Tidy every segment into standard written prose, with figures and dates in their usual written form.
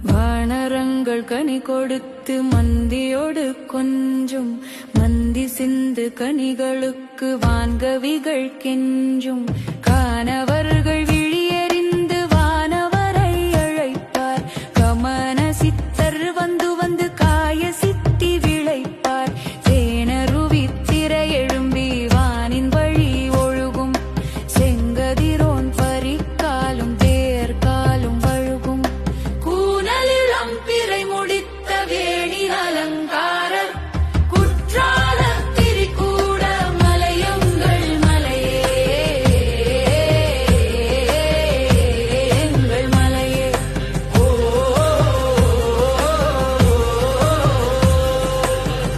வானரங்கள் கனி கொடுத்து மந்தியோடு கொஞ்சும், மந்தி சிந்து கனிகளுக்கு வான்கவிகள் கெஞ்சும். கானவர்கள் விழியறிந்து வானவரை அழைப்பார், கமன சித்தர் வந்து வந்து காய சித்தி விளைப்பார். தேனருவி திரை எழும்பி வானின் வழி ஒழுகும், செங்கதிரோன் பறிக்காலும் தேர்காலும் வழுகும். கூனலிளம் பிறை முடித்த வேணி அலங்காரர், குற்றால திரிகூட மலையங்கள் மலையே எங்கள் மலையே.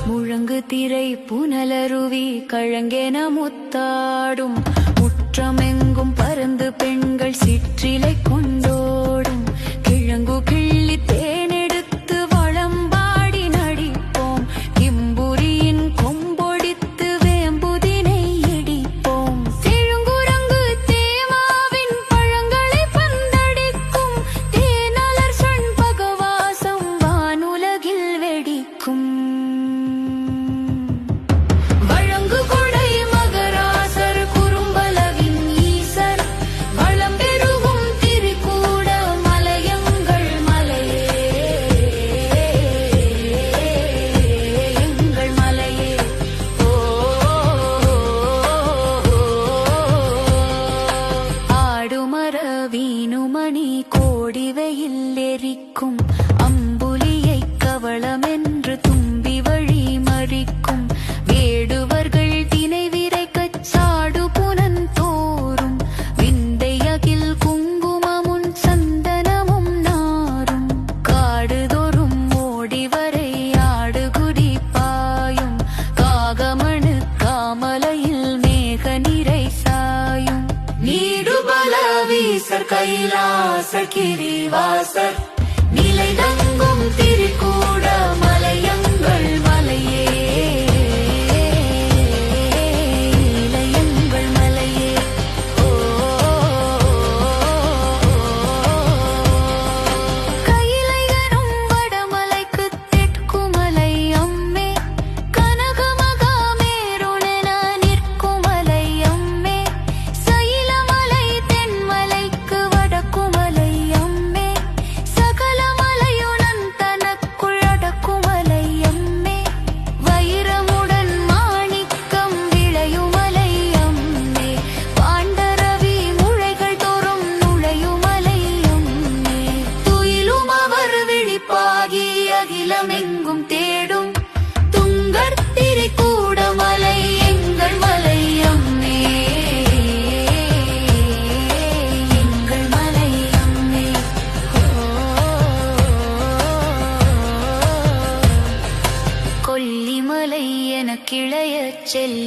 முழங்கு திரை புனலருவி கழங்கென முத்தாடும், முற்றமெங்கும் பறந்து பெண்கள் சிற்றிலை கொண்டோடும். கிழங்கு கிள்ளி தேனெடுத்து வளம்பாடி நடிப்போம், கிம்புரியின் கொம்பொடித்து வேம்புதினை இடிப்போம். செழுங்குரங்கு தேமாவின் பழங்களை பந்தடிக்கும், தேனலர் சண் பகவாசம் வானுலகில் வெடிக்கும். வழங்கு கொடை மகராசர் குறும்பலவின் ஈசர், வளம் பெருகும் திரிகூட மலையங்கள் மலையே எங்கள் மலையே. ஆடுமர வீணுமணி கோடி வெயில் எரிக்கும், அம்புலியை கவளமென்று தும்பி வழி மறிக்கும். வேடுவர்கள் தினை விரைக்கச் சாடு புனன் தோறும், விந்தையகில் குங்குமமுன் சந்தனமும் நாரும். காடுதோறும் ஓடிவரை ஆடுகுடி பாயும், காகமணு காமலையில் மேக நிறை சாயும். நீடுபல வீசர் கைலாச கிரிவாசர், நிலை தங்கும் திரிகூட மலையங்கள் மலையே இளையங்கள் மலையே. கைலையனும் வடமலைக்கு தெற்குமலை அம்மே, கனகமகாமேருணென நிற்குமலை அம்மே. சைலமலை தென்மலைக்கு வடக்குமலை அம்மே, சகலமலையுடன் தனக்குள் அடக்குமலை அம்மே. வைரமுடன் மாணிக்கம் விளையுமலை அம்மே, பாண்டரவி முழைகள் தோறும் நுழையுமலை அம்மே. துயிலும் அவர் விழிப்பாகி அகிலமெங்கும் தேடும், துங்கர் திரிகூட மலை எங்கள் மலை அம்மே எங்கள் மலை அம்மே. கொல்லிமலை எனக்கிளைய செல்ல